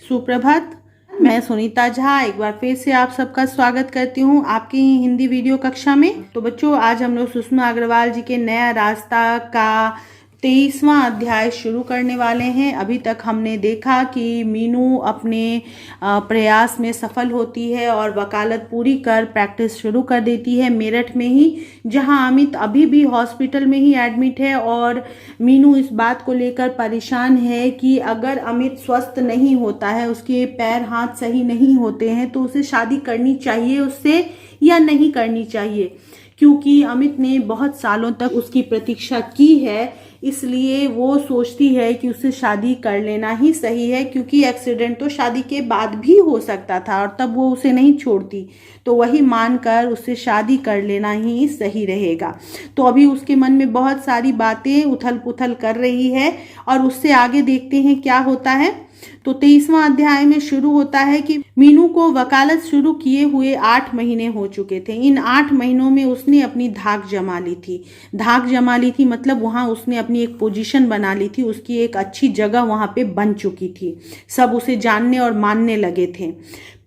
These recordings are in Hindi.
सुप्रभात। मैं सुनीता झा एक बार फिर से आप सबका स्वागत करती हूँ आपकी हिंदी वीडियो कक्षा में। तो बच्चों, आज हम लोग सुषमा अग्रवाल जी के नया रास्ता का 23वां अध्याय शुरू करने वाले हैं। अभी तक हमने देखा कि मीनू अपने प्रयास में सफल होती है और वकालत पूरी कर प्रैक्टिस शुरू कर देती है मेरठ में ही, जहां अमित अभी भी हॉस्पिटल में ही एडमिट है। और मीनू इस बात को लेकर परेशान है कि अगर अमित स्वस्थ नहीं होता है, उसके पैर हाथ सही नहीं होते हैं, तो उसे शादी करनी चाहिए उससे या नहीं करनी चाहिए, क्योंकि अमित ने बहुत सालों तक उसकी प्रतीक्षा की है। इसलिए वो सोचती है कि उससे शादी कर लेना ही सही है, क्योंकि एक्सीडेंट तो शादी के बाद भी हो सकता था और तब वो उसे नहीं छोड़ती। तो वही मानकर उससे शादी कर लेना ही सही रहेगा। तो अभी उसके मन में बहुत सारी बातें उथल पुथल कर रही है और उससे आगे देखते हैं क्या होता है। तो 23वां अध्याय में शुरू होता है कि मीनू को वकालत शुरू किए हुए 8 महीने हो चुके थे। इन 8 महीनों में उसने अपनी धाक जमा ली थी। धाक जमा ली थी मतलब वहां उसने अपनी एक पोजीशन बना ली थी, उसकी एक अच्छी जगह वहां पे बन चुकी थी। सब उसे जानने और मानने लगे थे।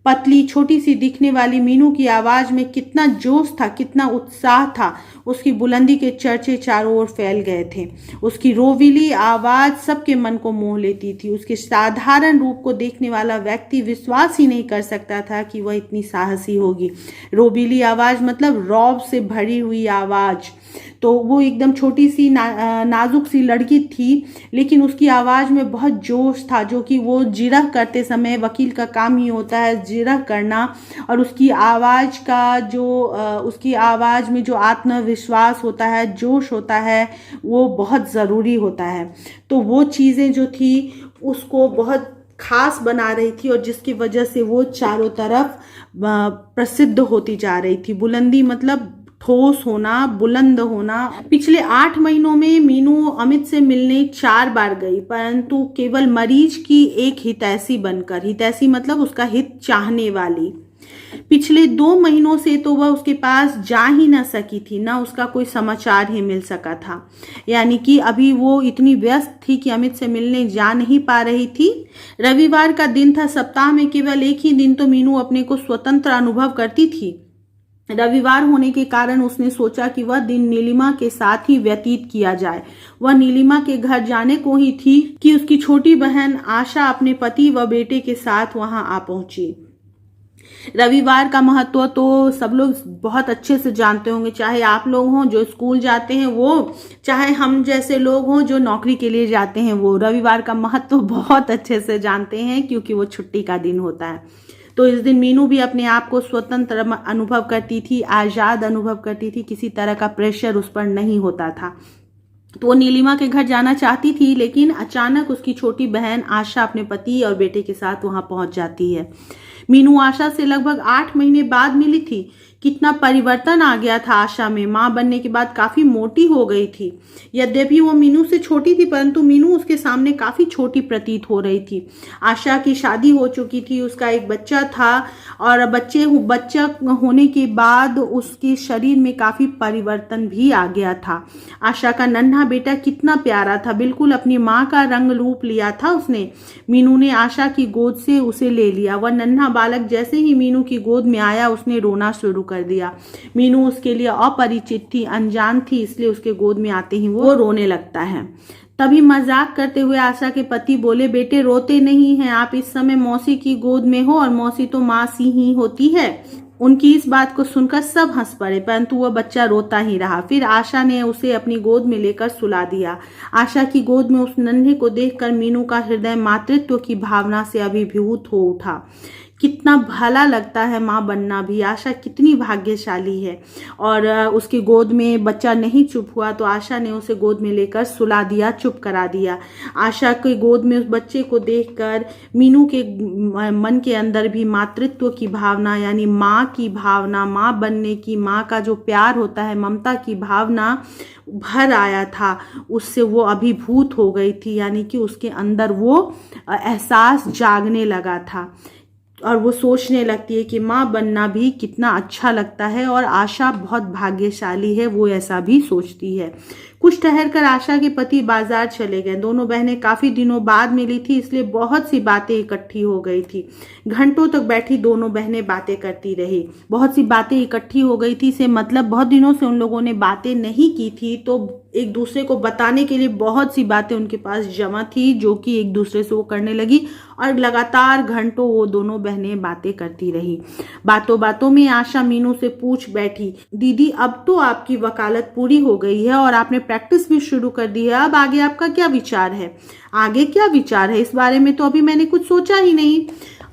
पतली छोटी सी दिखने वाली मीनू की आवाज में कितना जोश था, कितना उत्साह था। उसकी बुलंदी के चर्चे चारों ओर फैल गए थे। उसकी रोवीली आवाज सबके मन को मोह लेती थी। उसके साधारण रूप को देखने वाला व्यक्ति विश्वास ही नहीं कर सकता था कि वह इतनी साहसी होगी। रोवीली आवाज मतलब रौब से भरी हुई आवाज। तो वो एकदम छोटी सी नाजुक सी लड़की थी, लेकिन उसकी आवाज में बहुत जोश था, जो कि वो जिरह करते समय, वकील का काम ही होता है जिरह करना, और उसकी आवाज का उसकी आवाज में जो आत्मविश्वास होता है, जोश होता है, वो बहुत ज़रूरी होता है। तो वो चीज़ें जो थी उसको बहुत खास बना रही थी और जिसकी वजह से वो चारों तरफ प्रसिद्ध होती जा रही थी। बुलंदी मतलब ठोस होना, बुलंद होना। पिछले 8 महीनों में मीनू अमित से मिलने 4 बार गई, परंतु केवल मरीज की एक हितैषी बनकर। हितैषी मतलब उसका हित चाहने वाली। पिछले 2 महीनों से तो वह उसके पास जा ही ना सकी थी, ना उसका कोई समाचार ही मिल सका था। यानी कि अभी वो इतनी व्यस्त थी कि अमित से मिलने जा नहीं पा रही थी। रविवार का दिन था। सप्ताह में केवल एक ही दिन तो मीनू अपने को स्वतंत्र अनुभव करती थी। रविवार होने के कारण उसने सोचा कि वह दिन नीलिमा के साथ ही व्यतीत किया जाए। वह नीलिमा के घर जाने को ही थी कि उसकी छोटी बहन आशा अपने पति व बेटे के साथ वहां आ पहुंची। रविवार का महत्व तो सब लोग बहुत अच्छे से जानते होंगे, चाहे आप लोग हों जो स्कूल जाते हैं वो, चाहे हम जैसे लोग हों जो नौकरी के लिए जाते हैं वो। रविवार का महत्व बहुत अच्छे से जानते हैं, क्योंकि वो छुट्टी का दिन होता है। तो इस दिन मीनू भी अपने आप को स्वतंत्र अनुभव करती थी, आज़ाद अनुभव करती थी। किसी तरह का प्रेशर उस पर नहीं होता था। तो वो नीलिमा के घर जाना चाहती थी, लेकिन अचानक उसकी छोटी बहन आशा अपने पति और बेटे के साथ वहां पहुंच जाती है। मीनू आशा से लगभग 8 महीने बाद मिली थी। कितना परिवर्तन आ गया था आशा में। मां बनने के बाद काफी मोटी हो गई थी। यद्यपि वो मीनू से छोटी थी, परंतु मीनू उसके सामने काफी छोटी प्रतीत हो रही थी। आशा की शादी हो चुकी थी, उसका एक बच्चा था, और बच्चा होने के बाद उसके शरीर में काफी परिवर्तन भी आ गया था। आशा का नन्हा बेटा कितना प्यारा था, बिल्कुल अपनी माँ का रंग रूप लिया था उसने। मीनू ने आशा की गोद से उसे ले लिया। वह नन्हा बालक जैसे ही मीनू की गोद में आया, उसने रोना शुरू कर दिया। मीनू उसके लिए अपरिचित थी, अनजान थी, इसलिए उसके गोद में आते ही वो रोने लगता है। तभी मजाक करते हुए आशा के पति बोले, बेटे रोते नहीं हैं, आप इस समय मौसी की गोद में हो और मौसी तो माँ सी ही होती है। उनकी इस बात को सुनकर सब हंस पड़े, परंतु वह बच्चा रोता ही रहा। फिर आशा ने उसे अपनी गोद में लेकर सुला दिया। आशा की गोद में उस नन्हे को देखकर मीनू का हृदय मातृत्व की भावना से अभिभूत हो उठा। कितना भला लगता है माँ बनना भी। आशा कितनी भाग्यशाली है। और उसकी गोद में बच्चा नहीं चुप हुआ, तो आशा ने उसे गोद में लेकर सुला दिया, चुप करा दिया। आशा की गोद में उस बच्चे को देखकर मीनू के मन के अंदर भी मातृत्व की भावना, यानी माँ की भावना, माँ बनने की, माँ का जो प्यार होता है, ममता की भावना भर आया था। उससे वो अभिभूत हो गई थी, यानी कि उसके अंदर वो एहसास जागने लगा था और वो सोचने लगती है कि माँ बनना भी कितना अच्छा लगता है और आशा बहुत भाग्यशाली है, वो ऐसा भी सोचती है। कुछ ठहरकर आशा के पति बाजार चले गए। दोनों बहनें काफी दिनों बाद मिली थी, इसलिए बहुत सी बातें इकट्ठी हो गई थी। घंटों तक बैठी दोनों बहनें बातें करती रही। बहुत सी बातें इकट्ठी हो गई थी से मतलब बहुत दिनों से उन लोगों ने बातें नहीं की थी, तो एक दूसरे को बताने के लिए बहुत सी बातें उनके पास जमा थी, जो कि एक दूसरे से वो करने लगी और लगातार घंटों वो दोनों बहनें बातें करती रही। बातों बातों में आशा मीनू से पूछ बैठी, दीदी अब तो आपकी वकालत पूरी हो गई है और आपने प्रैक्टिस भी शुरू कर दी है, अब आगे आपका क्या विचार है? आगे क्या विचार है इस बारे में तो अभी मैंने कुछ सोचा ही नहीं।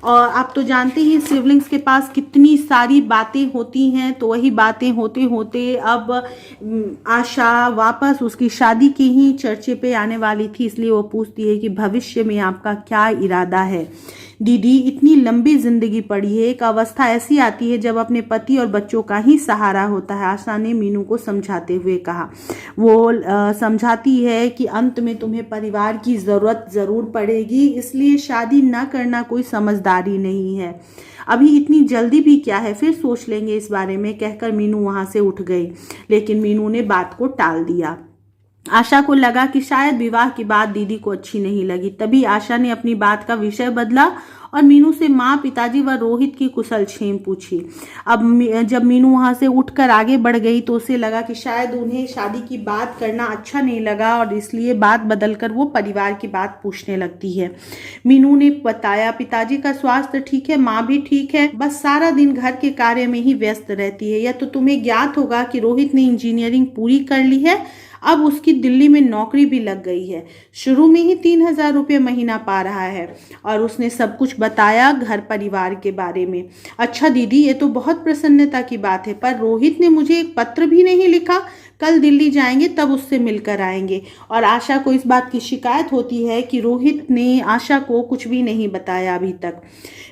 और आप तो जानते ही सिबलिंग्स के पास कितनी सारी बातें होती हैं, तो वही बातें होते होते अब आशा वापस उसकी शादी की ही चर्चे पे आने वाली थी, इसलिए वो पूछती है कि भविष्य में आपका क्या इरादा है? दीदी इतनी लंबी जिंदगी पड़ी है, एक अवस्था ऐसी आती है जब अपने पति और बच्चों का ही सहारा होता है, आशा ने मीनू को समझाते हुए कहा। वो समझाती है कि अंत में तुम्हें परिवार की जरूरत जरूर पड़ेगी, इसलिए शादी न करना कोई समझदारी नहीं है। अभी इतनी जल्दी भी क्या है, फिर सोच लेंगे इस बारे में, कहकर मीनू वहां से उठ गई। लेकिन मीनू ने बात को टाल दिया। आशा को लगा कि शायद विवाह की बात दीदी को अच्छी नहीं लगी। तभी आशा ने अपनी बात का विषय बदला और मीनू से माँ, पिताजी व रोहित की कुशलक्षेम पूछी। अब जब मीनू वहां से उठकर आगे बढ़ गई तो उसे लगा कि शायद उन्हें शादी की बात करना अच्छा नहीं लगा और इसलिए बात बदलकर वो परिवार की बात पूछने लगती है। मीनू ने बताया, पिताजी का स्वास्थ्य ठीक है, माँ भी ठीक है, बस सारा दिन घर के कार्य में ही व्यस्त रहती है। या तो तुम्हें ज्ञात होगा कि रोहित ने इंजीनियरिंग पूरी कर ली है, अब उसकी दिल्ली में नौकरी भी लग गई है, शुरू में ही 3,000 रुपये महीना पा रहा है। और उसने सब कुछ बताया घर परिवार के बारे में। अच्छा दीदी, ये तो बहुत प्रसन्नता की बात है, पर रोहित ने मुझे एक पत्र भी नहीं लिखा। कल दिल्ली जाएंगे तब उससे मिलकर आएंगे। और आशा को इस बात की शिकायत होती है कि रोहित ने आशा को कुछ भी नहीं बताया अभी तक।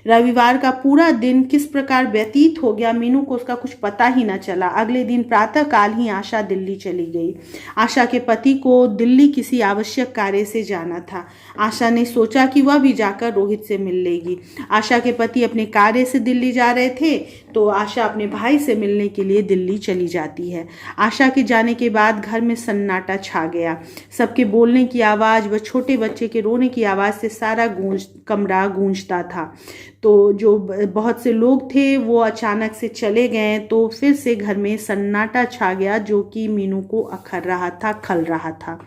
रविवार का पूरा दिन किस प्रकार व्यतीत हो गया मीनू को उसका कुछ पता ही न चला। अगले दिन प्रातःकाल ही आशा दिल्ली चली गई। आशा के पति को दिल्ली किसी आवश्यक कार्य से जाना था। आशा ने सोचा कि वह भी जाकर रोहित से मिल लेगी। आशा के पति अपने कार्य से दिल्ली जा रहे थे, तो आशा अपने भाई से मिलने के लिए दिल्ली चली जाती है। आशा के जाने के बाद घर में सन्नाटा छा गया। सबके बोलने की आवाज़ व छोटे बच्चे के रोने की आवाज़ से सारा कमरा गूंजता था। तो जो बहुत से लोग थे वो अचानक से चले गए, तो फिर से घर में सन्नाटा छा गया, जो कि मीनू को अखर रहा था, खल रहा था।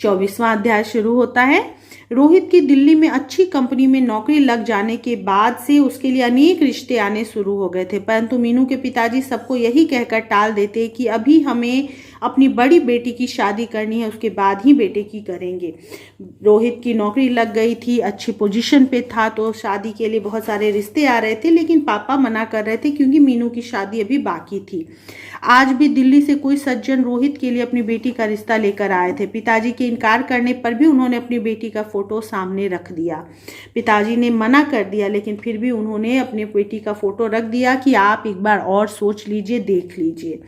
24वां अध्याय शुरू होता है। रोहित की दिल्ली में अच्छी कंपनी में नौकरी लग जाने के बाद से उसके लिए अनेक रिश्ते आने शुरू हो गए थे, परंतु मीनू के पिताजी सबको यही कहकर टाल देते कि अभी हमें अपनी बड़ी बेटी की शादी करनी है, उसके बाद ही बेटे की करेंगे। रोहित की नौकरी लग गई थी, अच्छी पोजीशन पे था, तो शादी के लिए बहुत सारे रिश्ते आ रहे थे, लेकिन पापा मना कर रहे थे क्योंकि मीनू की शादी अभी बाकी थी। आज भी दिल्ली से कोई सज्जन रोहित के लिए अपनी बेटी का रिश्ता लेकर आए थे। पिताजी के इनकार करने पर भी उन्होंने अपनी बेटी का फोटो सामने रख दिया। पिताजी ने मना कर दिया, लेकिन फिर भी उन्होंने अपनी बेटी का फोटो रख दिया कि आप एक बार और सोच लीजिए, देख लीजिए।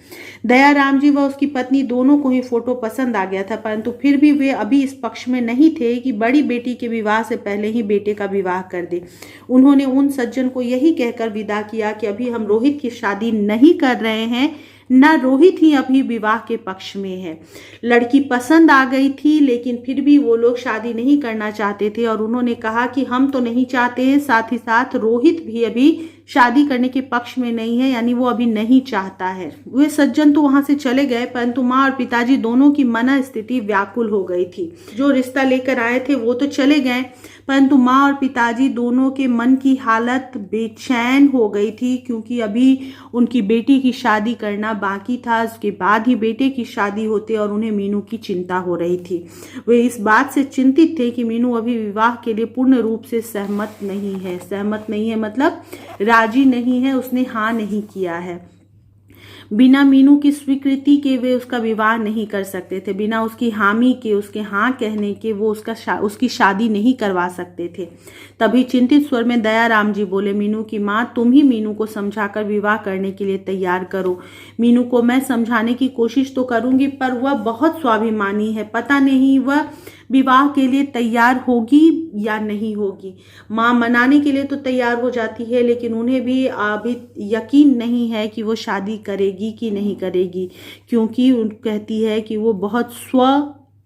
दयाराम जी व उसकी पत्नी दोनों को ही फोटो पसंद आ गया था, परंतु फिर भी वे अभी इस पक्ष में नहीं थे कि बड़ी बेटी के विवाह से पहले ही बेटे का विवाह कर दे। उन्होंने उन सज्जन को यही कहकर विदा किया कि अभी हम रोहित की शादी नहीं कर रहे हैं, न रोहित ही अभी विवाह के पक्ष में है। लड़की पसंद आ गई थी, लेकिन फिर भी वो लोग शादी नहीं करना चाहते थे और उन्होंने कहा कि हम तो नहीं चाहते हैं, साथ ही साथ रोहित भी अभी शादी करने के पक्ष में नहीं है, यानी वो अभी नहीं चाहता है। वे सज्जन तो वहां से चले गए, परंतु माँ और पिताजी दोनों की मन स्थिति व्याकुल हो गई थी। जो रिश्ता लेकर आए थे वो तो चले गए, परंतु माँ और पिताजी दोनों के मन की हालत बेचैन हो गई थी, क्योंकि अभी उनकी बेटी की शादी करना बाकी था, उसके बाद ही बेटे की शादी होती और उन्हें मीनू की चिंता हो रही थी। वे इस बात से चिंतित थे कि मीनू अभी विवाह के लिए पूर्ण रूप से सहमत नहीं है मतलब राजी नहीं है, उसने हाँ नहीं किया है। बिना मीनू की स्वीकृति के वे उसका विवाह नहीं कर सकते थे, बिना उसकी हामी के, उसके हाँ कहने के वो उसकी शादी नहीं करवा सकते थे। तभी चिंतित स्वर में दयाराम जी बोले, मीनू की माँ, तुम ही मीनू को समझाकर विवाह करने के लिए तैयार करो। मीनू को मैं समझाने की कोशिश तो करूंगी, पर वह बहुत स्वाभिमानी है, पता नहीं वह विवाह के लिए तैयार होगी या नहीं होगी। माँ मनाने के लिए तो तैयार हो जाती है, लेकिन उन्हें भी अभी यकीन नहीं है कि वो शादी करेगी कि नहीं करेगी, क्योंकि कहती है कि वो बहुत स्व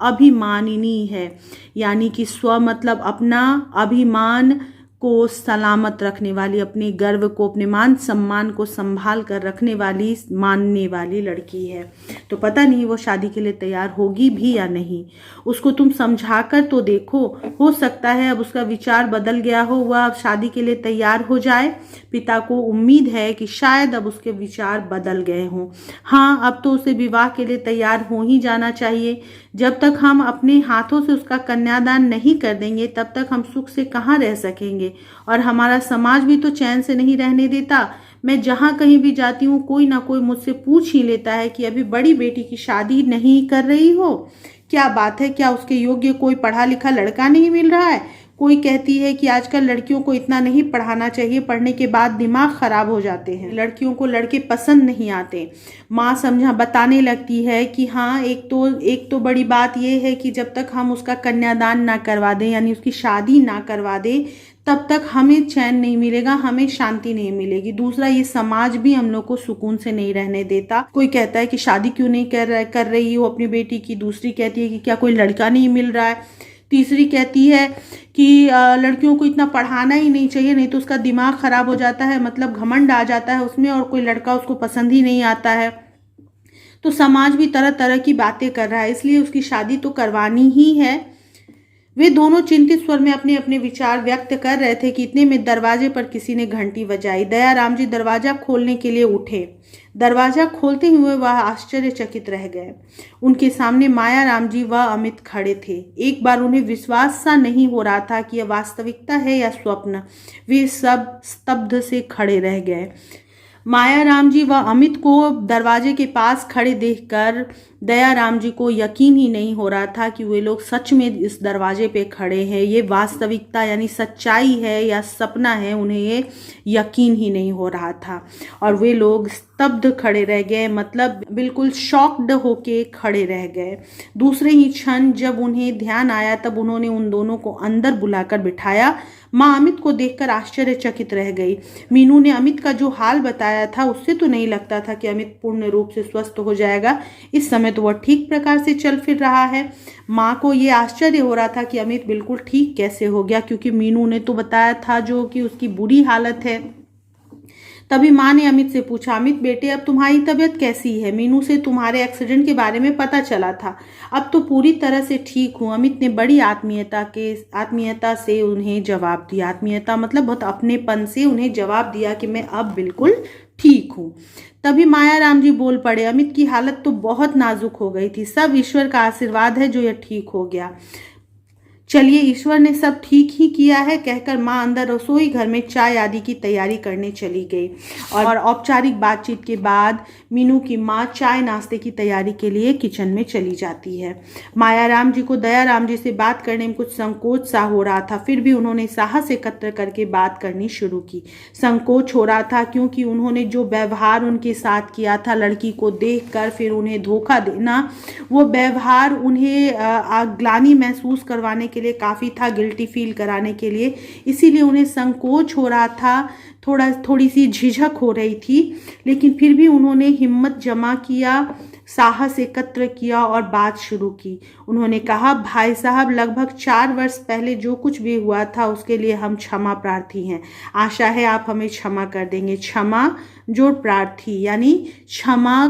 अभिमानिनी है, यानी कि स्व मतलब अपना अभिमान को सलामत रखने वाली, अपने गर्व को, अपने मान सम्मान को संभाल कर रखने वाली, मानने वाली लड़की है। तो पता नहीं वो शादी के लिए तैयार होगी भी या नहीं। उसको तुम समझा कर तो देखो, हो सकता है अब उसका विचार बदल गया हो, वह अब शादी के लिए तैयार हो जाए। पिता को उम्मीद है कि शायद अब उसके विचार बदल गए हों। हाँ, अब तो उसे विवाह के लिए तैयार हो ही जाना चाहिए। जब तक हम अपने हाथों से उसका कन्यादान नहीं कर देंगे, तब तक हम सुख से कहाँ रह सकेंगे, और हमारा समाज भी तो चैन से नहीं रहने देता। मैं जहाँ कहीं भी जाती हूँ, कोई ना कोई मुझसे पूछ ही लेता है कि अभी बड़ी बेटी की शादी नहीं कर रही हो, क्या बात है, क्या उसके योग्य कोई पढ़ा लिखा लड़का नहीं मिल रहा है। कोई कहती है कि आजकल लड़कियों को इतना नहीं पढ़ाना चाहिए, पढ़ने के बाद दिमाग खराब हो जाते हैं, लड़कियों को लड़के पसंद नहीं आते। माँ समझा बताने लगती है कि हाँ, एक तो बड़ी बात यह है कि जब तक हम उसका कन्यादान ना करवा दें, यानी उसकी शादी ना करवा दें, तब तक हमें चैन नहीं मिलेगा, हमें शांति नहीं मिलेगी। दूसरा, ये समाज भी हम लोग को सुकून से नहीं रहने देता। कोई कहता है कि शादी क्यों नहीं कर रही हो अपनी बेटी की। दूसरी कहती है कि क्या कोई लड़का नहीं मिल रहा है। तीसरी कहती है कि लड़कियों को इतना पढ़ाना ही नहीं चाहिए, नहीं तो उसका दिमाग खराब हो जाता है, मतलब घमंड आ जाता है उसमें, और कोई लड़का उसको पसंद ही नहीं आता है। तो समाज भी तरह तरह की बातें कर रहा है, इसलिए उसकी शादी तो करवानी ही है। वे दोनों चिंतित स्वर में अपने अपने विचार व्यक्त कर रहे थे कि इतने में दरवाजे पर किसी ने घंटी बजाई। दयाराम जी दरवाजा खोलने के लिए उठे। दरवाजा खोलते हुए वह आश्चर्यचकित रह गए। उनके सामने मायाराम जी व अमित खड़े थे। एक बार उन्हें विश्वास सा नहीं हो रहा था कि यह वास्तविकता है या स्वप्न। वे सब स्तब्ध से खड़े रह गए। मायाराम जी व अमित को दरवाजे के पास खड़े देखकर दयाराम जी को यकीन ही नहीं हो रहा था कि वे लोग सच में इस दरवाजे पे खड़े हैं। ये वास्तविकता यानी सच्चाई है या सपना है, उन्हें ये यकीन ही नहीं हो रहा था। और वे लोग स्तब्ध खड़े रह गए, मतलब बिल्कुल शॉक्ड होके खड़े रह गए। दूसरे ही क्षण जब उन्हें ध्यान आया, तब उन्होंने उन दोनों को अंदर बुलाकर बिठाया। माँ अमित को देखकर आश्चर्यचकित रह गई। मीनू ने अमित का जो हाल बताया था, उससे तो नहीं लगता था कि अमित पूर्ण रूप से स्वस्थ हो जाएगा। इस समय तो वह ठीक प्रकार से चल फिर रहा है। माँ को ये आश्चर्य हो रहा था कि अमित बिल्कुल ठीक कैसे हो गया, क्योंकि मीनू ने तो बताया था जो कि उसकी बुरी हालत है। तभी माँ ने अमित से पूछा, अमित बेटे, अब तुम्हारी तबीयत कैसी है? मीनू से तुम्हारे एक्सीडेंट के बारे में पता चला था। अब तो पूरी तरह से ठीक हूँ। अमित ने बड़ी आत्मीयता से उन्हें जवाब दिया। आत्मीयता मतलब बहुत अपनेपन से उन्हें जवाब दिया कि मैं अब बिल्कुल ठीक हूँ। तभी मायाराम जी बोल पड़े, अमित की हालत तो बहुत नाजुक हो गई थी। सब ईश्वर का आशीर्वाद है जो यह ठीक हो गया। चलिए, ईश्वर ने सब ठीक ही किया है, कहकर माँ अंदर रसोई घर में चाय आदि की तैयारी करने चली गई। और औपचारिक बातचीत के बाद मीनू की माँ चाय नाश्ते की तैयारी के लिए किचन में चली जाती है। मायाराम जी को दयाराम जी से बात करने में कुछ संकोच सा हो रहा था, फिर भी उन्होंने साहस एकत्र करके बात करनी शुरू की। संकोच हो रहा था क्योंकि उन्होंने जो व्यवहार उनके साथ किया था, लड़की को देखकर फिर उन्हें धोखा देना, वो व्यवहार उन्हें ग्लानि महसूस करवाने के लिए काफ़ी था, गिल्टी फील कराने के लिए। इसीलिए उन्हें संकोच हो रहा था, थोड़ी सी झिझक हो रही थी, लेकिन फिर भी उन्होंने हिम्मत जमा किया, साहस एकत्र किया और बात शुरू की। उन्होंने कहा, भाई साहब, लगभग 4 वर्ष पहले जो कुछ भी हुआ था उसके लिए हम क्षमा प्रार्थी हैं। आशा है आप हमें क्षमा कर देंगे। क्षमा जोड़ प्रार्थी यानी क्षमा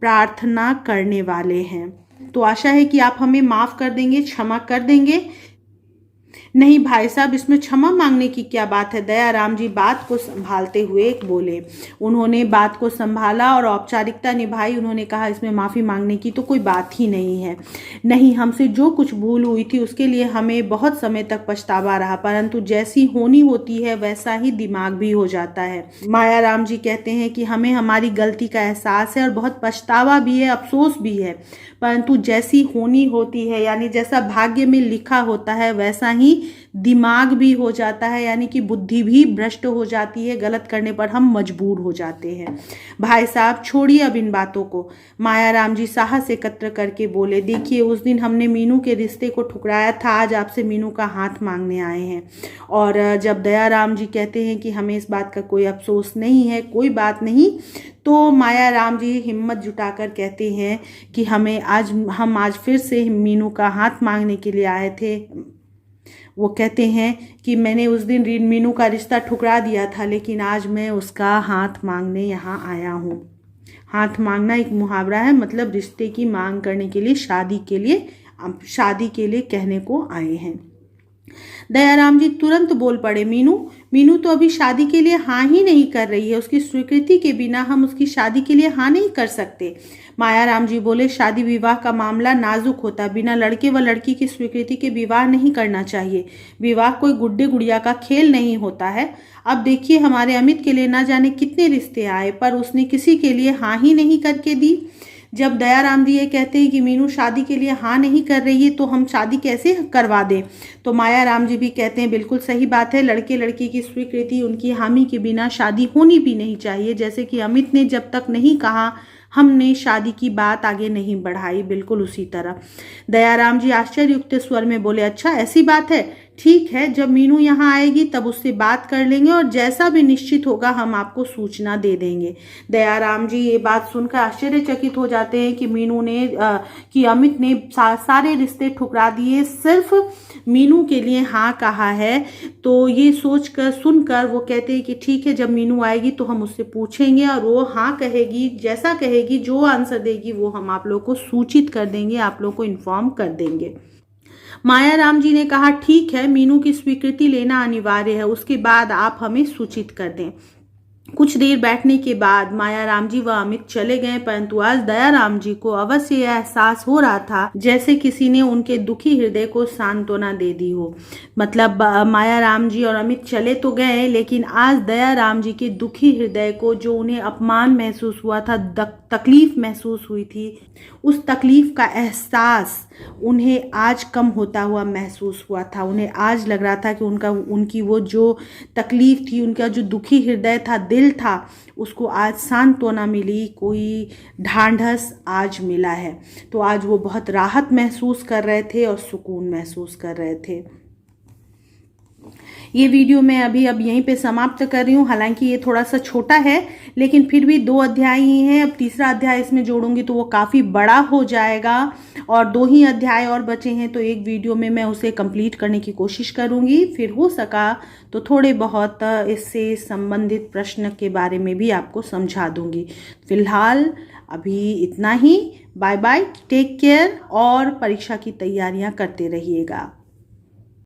प्रार्थना करने वाले हैं। तो आशा है कि आप हमें माफ़ कर देंगे, क्षमा कर देंगे। नहीं भाई साहब, इसमें क्षमा मांगने की क्या बात है? दयाराम जी बात को संभालते हुए बोले। उन्होंने बात को संभाला और औपचारिकता निभाई। उन्होंने कहा, इसमें माफ़ी मांगने की तो कोई बात ही नहीं है। नहीं, हमसे जो कुछ भूल हुई थी उसके लिए हमें बहुत समय तक पछतावा रहा, परंतु जैसी होनी होती है वैसा ही दिमाग भी हो जाता है। मायाराम जी कहते हैं कि हमें हमारी गलती का एहसास है और बहुत पछतावा भी है, अफसोस भी है, परंतु जैसी होनी होती है यानी जैसा भाग्य में लिखा होता है वैसा ही दिमाग भी हो जाता है, यानी कि बुद्धि भी भ्रष्ट हो जाती है, गलत करने पर हम मजबूर हो जाते हैं। भाई साहब छोड़िए अब इन बातों को। मायाराम जी साहस एकत्र करके बोले, देखिए उस दिन हमने मीनू के रिश्ते को ठुकराया था, आज आपसे मीनू का हाथ मांगने आए हैं। और जब दयाराम जी कहते हैं कि हमें इस बात का कोई अफसोस नहीं है, कोई बात नहीं, तो मायाराम जी हिम्मत जुटाकर कहते हैं कि हम आज फिर से मीनू का हाथ मांगने के लिए आए थे। वो कहते हैं कि मैंने उस दिन मीनू का रिश्ता ठुकरा दिया था, लेकिन आज मैं उसका हाथ मांगने यहाँ आया हूँ। हाथ मांगना एक मुहावरा है, मतलब रिश्ते की मांग करने के लिए, शादी के लिए कहने को आए हैं। दयाराम जी तुरंत बोल पड़े, मीनू तो अभी शादी के लिए हाँ ही नहीं कर रही है, उसकी स्वीकृति के बिना हम उसकी शादी के लिए हाँ नहीं कर सकते। मायाराम जी बोले, शादी विवाह का मामला नाजुक होता, बिना लड़के व लड़की की स्वीकृति के विवाह नहीं करना चाहिए। विवाह कोई गुड्डे गुड़िया का खेल नहीं होता है। अब देखिए हमारे अमित के लिए ना जाने कितने रिश्ते आए, पर उसने किसी के लिए हाँ ही नहीं करके दी। जब दयाराम जी ये कहते हैं कि मीनू शादी के लिए हाँ नहीं कर रही है, तो हम शादी कैसे करवा दें? तो मायाराम जी भी कहते हैं, बिल्कुल सही बात है, लड़के लड़की की स्वीकृति, उनकी हामी के बिना शादी होनी भी नहीं चाहिए। जैसे कि अमित ने जब तक नहीं कहा, हमने शादी की बात आगे नहीं बढ़ाई, बिल्कुल उसी तरह। दयाराम जी आश्चर्ययुक्त स्वर में बोले, अच्छा ऐसी बात है, ठीक है, जब मीनू यहाँ आएगी तब उससे बात कर लेंगे और जैसा भी निश्चित होगा हम आपको सूचना दे देंगे। दयाराम जी ये बात सुनकर आश्चर्यचकित हो जाते हैं कि अमित ने सारे रिश्ते ठुकरा दिए, सिर्फ मीनू के लिए हाँ कहा है। तो ये सुनकर वो कहते हैं कि ठीक है, जब मीनू आएगी तो हम उससे पूछेंगे और वो हाँ कहेगी, जैसा कहेगी, जो आंसर देगी वो हम आप लोग को सूचित कर देंगे, आप लोग को इन्फॉर्म कर देंगे। मायाराम जी ने कहा, ठीक है, मीनू की स्वीकृति लेना अनिवार्य है, उसके बाद आप हमें सूचित कर दें। कुछ देर बैठने के बाद मायाराम जी व अमित चले गए, परंतु आज दयाराम जी को अवश्य यह एहसास हो रहा था जैसे किसी ने उनके दुखी हृदय को सांत्वना दे दी हो। मतलब मायाराम जी और अमित चले तो गए, लेकिन आज दयाराम जी के दुखी हृदय को, जो उन्हें अपमान महसूस हुआ था, तकलीफ महसूस हुई थी, उस तकलीफ का एहसास उन्हें आज कम होता हुआ महसूस हुआ था। उन्हें आज लग रहा था कि उनकी वो जो तकलीफ थी, उनका जो दुखी हृदय था, दिल था, उसको आज सांत्वना मिली, कोई ढांढस आज मिला है। तो आज वो बहुत राहत महसूस कर रहे थे और सुकून महसूस कर रहे थे। ये वीडियो मैं अब यहीं पे समाप्त कर रही हूँ। हालांकि ये थोड़ा सा छोटा है, लेकिन फिर भी 2 अध्याय ही हैं। अब तीसरा अध्याय इसमें जोड़ूंगी तो वो काफ़ी बड़ा हो जाएगा, और 2 ही अध्याय और बचे हैं, तो एक वीडियो में मैं उसे कंप्लीट करने की कोशिश करूंगी। फिर हो सका तो थोड़े बहुत इससे संबंधित प्रश्न के बारे में भी आपको समझा दूंगी। फिलहाल अभी इतना ही। बाय बाय, टेक केयर, और परीक्षा की तैयारियां करते रहिएगा।